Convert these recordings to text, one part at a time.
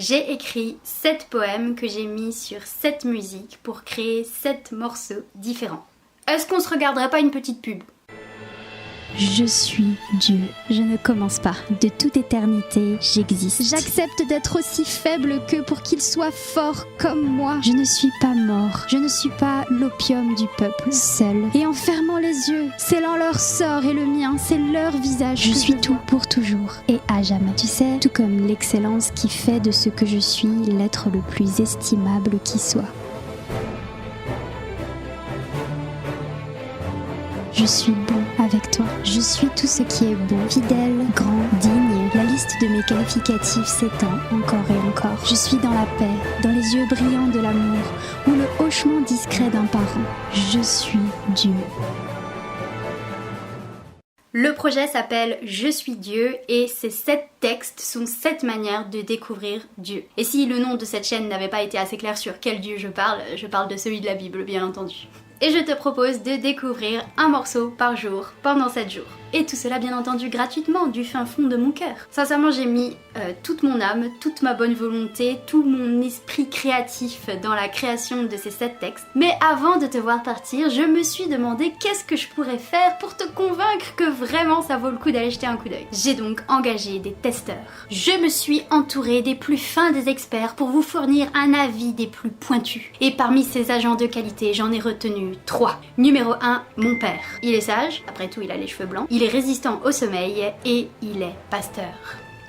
J'ai écrit 7 poèmes que j'ai mis sur 7 musiques pour créer 7 morceaux différents. Est-ce qu'on se regarderait pas une petite pub ? Je suis Dieu, je ne commence pas. De toute éternité, j'existe. J'accepte d'être aussi faible qu'eux pour qu'ils soient forts comme moi. Je ne suis pas mort, je ne suis pas l'opium du peuple, seul. Et en fermant les yeux, scellant leur sort et le mien, c'est leur visage. Je suis tout pour toujours et à jamais. Tu sais, tout comme l'excellence qui fait de ce que je suis l'être le plus estimable qui soit. Je suis bon avec toi. Je suis tout ce qui est beau, fidèle, grand, digne. La liste de mes qualificatifs s'étend encore et encore. Je suis dans la paix, dans les yeux brillants de l'amour, ou le hochement discret d'un parent. Je suis Dieu. Le projet s'appelle Je suis Dieu et ces 7 textes sont 7 manières de découvrir Dieu. Et si le nom de cette chaîne n'avait pas été assez clair sur quel Dieu je parle de celui de la Bible bien entendu. Et je te propose de découvrir un morceau par jour pendant 7 jours. Et tout cela bien entendu gratuitement, du fin fond de mon cœur. Sincèrement j'ai mis toute mon âme, toute ma bonne volonté, tout mon esprit créatif dans la création de ces 7 textes. Mais avant de te voir partir, je me suis demandé qu'est-ce que je pourrais faire pour te convaincre que vraiment ça vaut le coup d'aller jeter un coup d'œil. J'ai donc engagé des testeurs. Je me suis entourée des plus fins des experts pour vous fournir un avis des plus pointus. Et parmi ces agents de qualité, j'en ai retenu 3. Numéro 1, mon père. Il est sage, après tout il a les cheveux blancs. Il est résistant au sommeil et il est pasteur.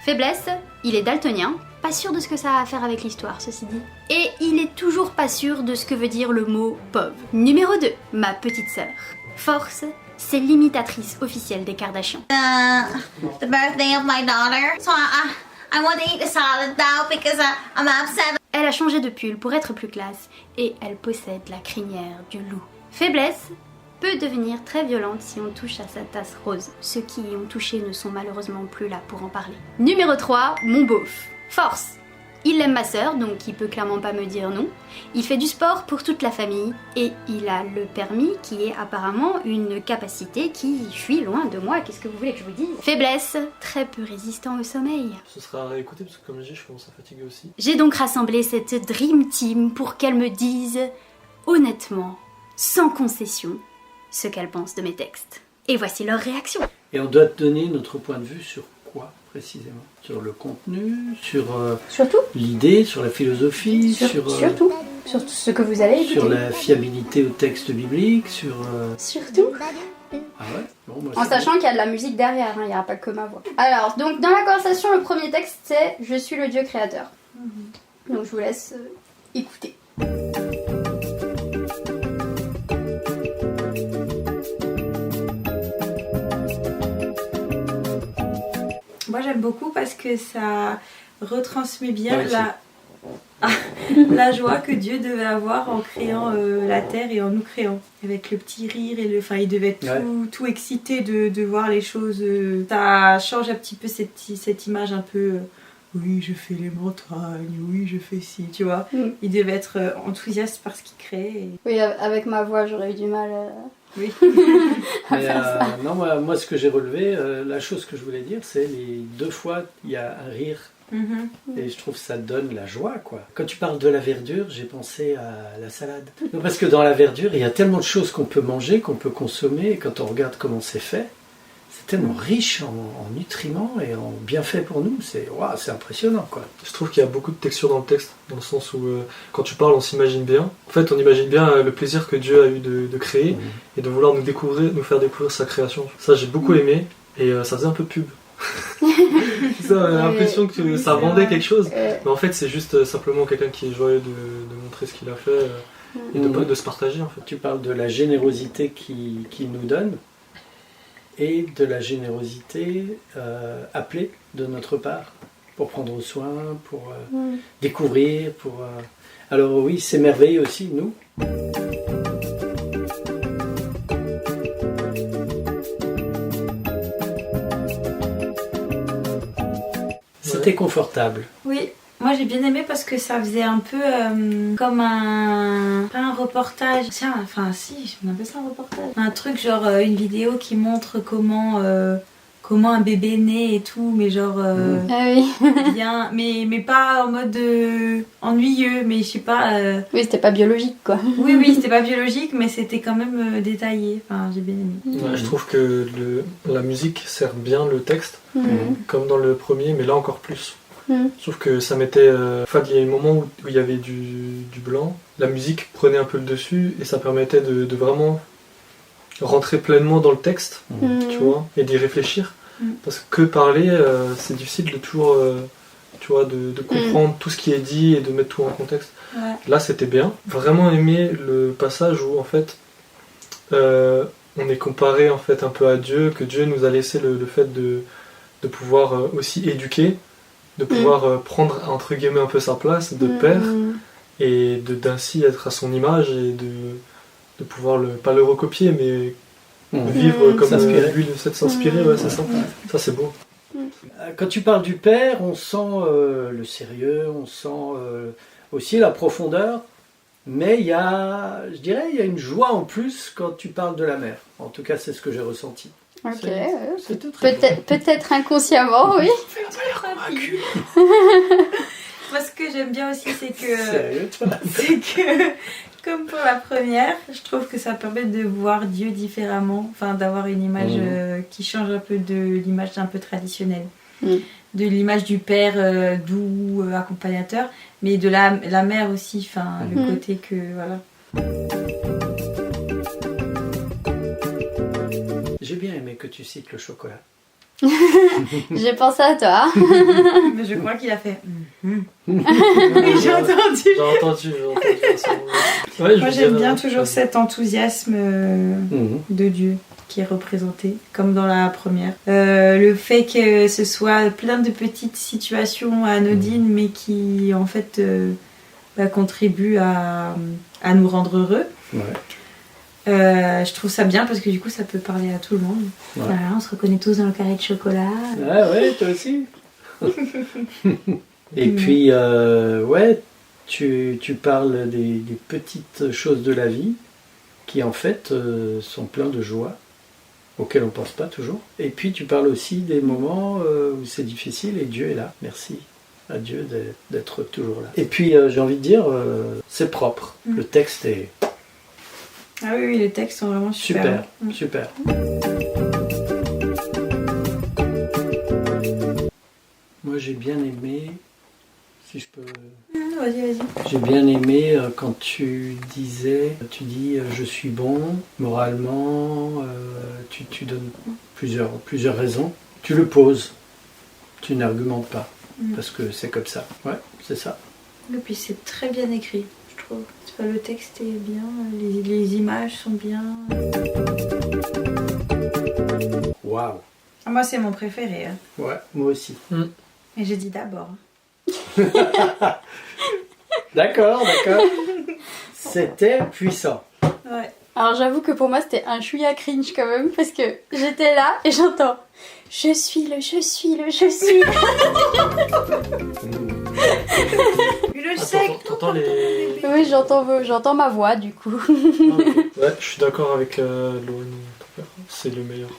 Faiblesse, il est daltonien, pas sûr de ce que ça a à faire avec l'histoire, ceci dit. Et il est toujours pas sûr de ce que veut dire le mot pauvre. Numéro 2, ma petite sœur. Force, c'est l'imitatrice officielle des Kardashians. The birthday of my daughter, so I want to eat a salad now because I'm upset. Elle a changé de pull pour être plus classe et elle possède la crinière du loup. Faiblesse peut devenir très violente si on touche à sa tasse rose. Ceux qui y ont touché ne sont malheureusement plus là pour en parler. Numéro 3, mon beauf. Force. Il aime ma sœur, donc il peut clairement pas me dire non. Il fait du sport pour toute la famille et il a le permis qui est apparemment une capacité qui fuit loin de moi. Qu'est-ce que vous voulez que je vous dise ? Faiblesse, très peu résistant au sommeil. Ce sera à réécouter parce que comme je dis, je commence à fatiguer aussi. J'ai donc rassemblé cette Dream Team pour qu'elle me dise honnêtement, sans concession, ce qu'elle pense de mes textes. Et voici leur réaction. Et on doit te donner notre point de vue sur quoi précisément ? Sur le contenu, sur Surtout l'idée, sur la philosophie, surtout ce que vous allez écouter. sur la fiabilité au texte biblique, sur... Surtout Ah ouais bon, moi, en c'est sachant qu'il y a de la musique derrière, il n'y aura pas que ma voix. Alors, donc dans la conversation, le premier texte c'est « Je suis le Dieu créateur ». Donc je vous laisse écouter. Moi j'aime beaucoup parce que ça retransmet bien Ouais, la joie que Dieu devait avoir en créant la terre et en nous créant. Avec le petit rire et enfin il devait être tout excité de voir les choses. Ça change un petit peu cette image un peu oui je fais les montagnes, oui je fais ci, tu vois. Il devait être enthousiaste par ce qu'il crée. Et... Oui, avec ma voix j'aurais eu du mal Oui. Mais, non, moi ce que j'ai relevé, la chose que je voulais dire, c'est les 2 fois il y a un rire. Et je trouve que ça donne la joie, quoi. Quand tu parles de la verdure, j'ai pensé à la salade. Non, parce que dans la verdure, il y a tellement de choses qu'on peut manger, qu'on peut consommer, et quand on regarde comment c'est fait, c'est tellement riche en nutriments et en bienfaits pour nous, c'est impressionnant, quoi. Je trouve qu'il y a beaucoup de texture dans le texte, dans le sens où quand tu parles, on s'imagine bien. En fait, on imagine bien le plaisir que Dieu a eu de créer et de vouloir nous faire découvrir sa création. Ça, j'ai beaucoup aimé et ça faisait un peu pub. Ça, on a l'impression que ça vendait quelque chose, mais en fait, c'est juste simplement quelqu'un qui est joyeux de montrer ce qu'il a fait et de se partager, en fait. Tu parles de la générosité qu'il nous donne et de la générosité appelée de notre part pour prendre soin, pour découvrir, Alors oui, s'émerveiller aussi, nous. C'était confortable. Oui, moi j'ai bien aimé parce que ça faisait un peu comme pas un reportage, enfin si, on appelle ça un reportage. Un truc genre une vidéo qui montre comment comment un bébé naît et tout, mais genre Ah oui. bien, mais pas en mode ennuyeux, mais je sais pas. Oui, c'était pas biologique quoi. Oui, c'était pas biologique, mais c'était quand même détaillé. Enfin, j'ai bien aimé. Ouais, je trouve que la musique sert bien le texte, comme dans le premier, mais là encore plus. Je trouve que ça mettait... Enfin, il y a un moment où il y avait du blanc, la musique prenait un peu le dessus, et ça permettait de vraiment rentrer pleinement dans le texte, tu vois, et d'y réfléchir. Parce que parler, c'est difficile de toujours... tu vois, de comprendre tout ce qui est dit et de mettre tout en contexte. Ouais. Là, c'était bien. Vraiment aimé le passage où, en fait, on est comparé, en fait, un peu à Dieu, que Dieu nous a laissé le fait de pouvoir aussi éduquer, de pouvoir prendre, entre guillemets, un peu sa place de père, et d'ainsi être à son image, et de pouvoir, pas le recopier, mais vivre comme lui le sait, s'inspirer, ouais, c'est ça. Ça, c'est beau. Quand tu parles du père, on sent le sérieux, on sent aussi la profondeur, mais il y a une joie en plus quand tu parles de la mère. En tout cas, c'est ce que j'ai ressenti. Ok. C'était très beau. Peut-être inconsciemment, oui. Moi, ce que j'aime bien aussi, c'est que Sérieux, toi comme pour la première, je trouve que ça permet de voir Dieu différemment, enfin d'avoir une image qui change un peu de l'image un peu traditionnelle, de l'image du père doux, accompagnateur, mais de la mère aussi, enfin le côté que voilà. J'ai bien aimé que tu cites le chocolat. J'ai pensé à toi. Mais je crois qu'il a fait. J'ai entendu. J'ai entendu. Ouais, Moi j'aime bien toujours cet enthousiasme de Dieu qui est représenté, comme dans la première. Le fait que ce soit plein de petites situations anodines, mais qui en fait contribuent à nous rendre heureux. Ouais. Je trouve ça bien parce que du coup ça peut parler à tout le monde. Ouais. Voilà, on se reconnaît tous dans le carré de chocolat. Ah ouais, toi aussi. Et puis, ouais, tu parles des petites choses de la vie qui en fait sont pleins de joie, auxquelles on ne pense pas toujours. Et puis tu parles aussi des moments où c'est difficile et Dieu est là. Merci à Dieu d'être toujours là. Et puis j'ai envie de dire, c'est propre. Le texte est... Ah oui, les textes sont vraiment super. Super. Moi j'ai bien aimé, si je peux... Vas-y. J'ai bien aimé quand tu dis je suis bon, moralement, tu donnes plusieurs raisons. Tu le poses, tu n'argumentes pas, parce que c'est comme ça. Ouais, c'est ça. Et puis c'est très bien écrit, je trouve. Le texte est bien, les images sont bien. Waouh. Moi c'est mon préféré. Hein. Ouais, moi aussi. Et j'ai dit d'abord. D'accord. C'était puissant. Ouais. Alors j'avoue que pour moi c'était un chouïa cringe quand même parce que j'étais là et j'entends je suis le. Le sec. T'entends les... Oui, j'entends ma voix du coup. Ouais, je suis d'accord avec Lauren. C'est le meilleur.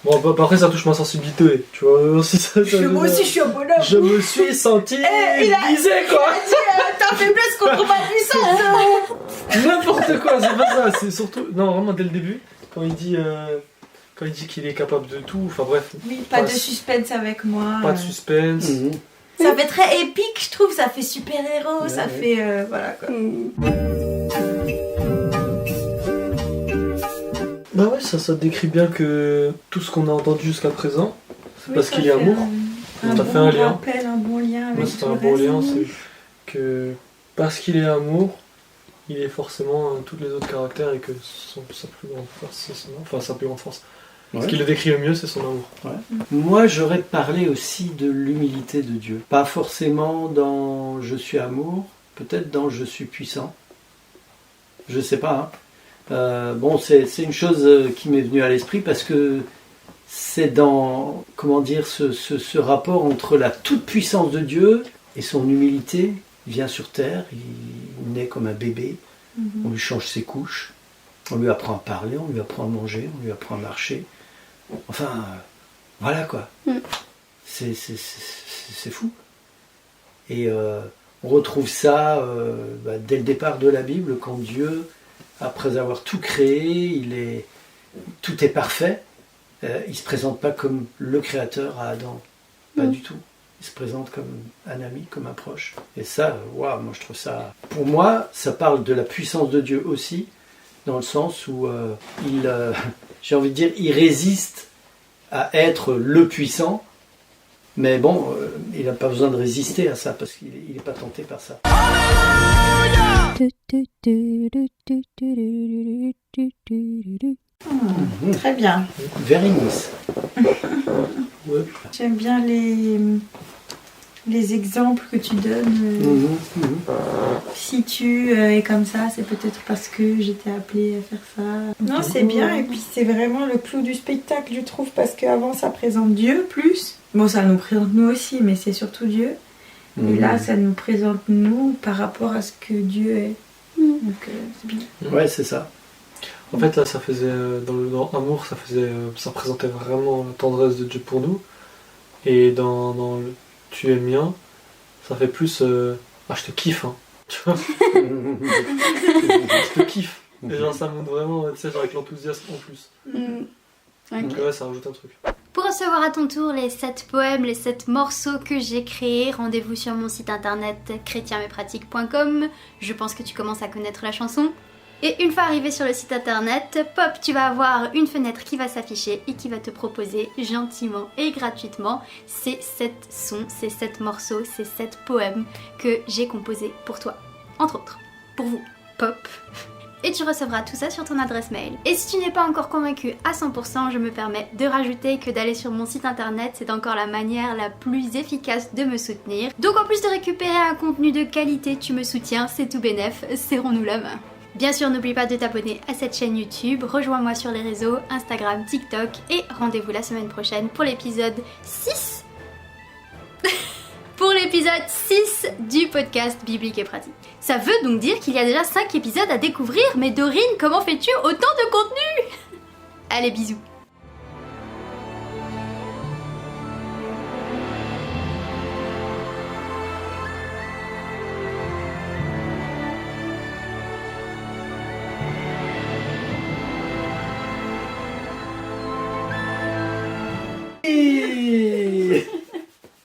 Bon, bah, après ça touche ma sensibilité, tu vois. Moi aussi je suis un bonhomme. Je me suis senti visé, quoi. T'as faiblesse contre ma puissance. N'importe quoi, c'est pas ça. C'est surtout... Non, vraiment, dès le début, quand il dit qu'il est capable de tout, enfin bref. Oui, pas de suspense avec moi. Pas de suspense. Ça fait très épique, je trouve. Ça fait super-héros, ça fait... voilà, quoi. Bah ouais, ça décrit bien que tout ce qu'on a entendu jusqu'à présent, c'est parce qu'il est amour. Un bon lien avec Moi, c'est un bon lien, c'est que parce qu'il est amour, il est forcément tous les autres caractères et que sa plus grande force, c'est son amour. Enfin, sa plus grande force. Ouais. Ce qui le décrit le mieux, c'est son amour. Ouais. Moi, j'aurais parlé aussi de l'humilité de Dieu. Pas forcément dans « je suis amour », peut-être dans « je suis puissant ». Je sais pas, hein. Bon, c'est une chose qui m'est venue à l'esprit parce que c'est dans, comment dire, ce rapport entre la toute-puissance de Dieu et son humilité. Il vient sur terre, il naît comme un bébé, on lui change ses couches, on lui apprend à parler, on lui apprend à manger, on lui apprend à marcher. Enfin, Voilà quoi. C'est fou. Et on retrouve ça dès le départ de la Bible, quand Dieu, après avoir tout créé, tout est parfait, il ne se présente pas comme le créateur à Adam. Pas du tout. Il se présente comme un ami, comme un proche. Et ça, moi je trouve ça... Pour moi, ça parle de la puissance de Dieu aussi, dans le sens où j'ai envie de dire, il résiste à être le puissant, mais bon, il n'a pas besoin de résister à ça, parce qu'il n'est pas tenté par ça. Très bien. Very nice. Ouais. J'aime bien les exemples que tu donnes. Si tu es comme ça, c'est peut-être parce que j'étais appelée à faire ça. Non, c'est bien, et puis c'est vraiment le clou du spectacle, je trouve, parce qu'avant ça présente Dieu plus. Bon, ça nous présente nous aussi, mais c'est surtout Dieu. Et là, ça nous présente nous par rapport à ce que Dieu est. Donc, c'est bien. Ouais, c'est ça. En fait, là, ça faisait, dans Amour, ça représentait vraiment la tendresse de Dieu pour nous. Et dans le Tu es mien, ça fait plus je te kiffe, hein. Tu vois. Je te kiffe. Et genre, ça montre vraiment, tu sais, genre avec l'enthousiasme en plus. Donc ouais, ça rajoute un truc. Pour recevoir à ton tour les 7 poèmes, les 7 morceaux que j'ai créés, rendez-vous sur mon site internet chrétienmaipratique.com. Je pense que tu commences à connaître la chanson. Et une fois arrivé sur le site internet, pop, tu vas avoir une fenêtre qui va s'afficher et qui va te proposer gentiment et gratuitement ces 7 sons, ces 7 morceaux, ces 7 poèmes que j'ai composés pour toi. Entre autres, pour vous, pop. Et tu recevras tout ça sur ton adresse mail. Et si tu n'es pas encore convaincu à 100%, je me permets de rajouter que d'aller sur mon site internet, c'est encore la manière la plus efficace de me soutenir. Donc en plus de récupérer un contenu de qualité, tu me soutiens, c'est tout bénef, serrons-nous la main. Bien sûr, n'oublie pas de t'abonner à cette chaîne YouTube, rejoins-moi sur les réseaux, Instagram, TikTok, et rendez-vous la semaine prochaine pour l'épisode 6 pour l'épisode 6 du podcast Biblique et Pratique. Ça veut donc dire qu'il y a déjà 5 épisodes à découvrir, mais Dorine, comment fais-tu autant de contenu? Allez, bisous.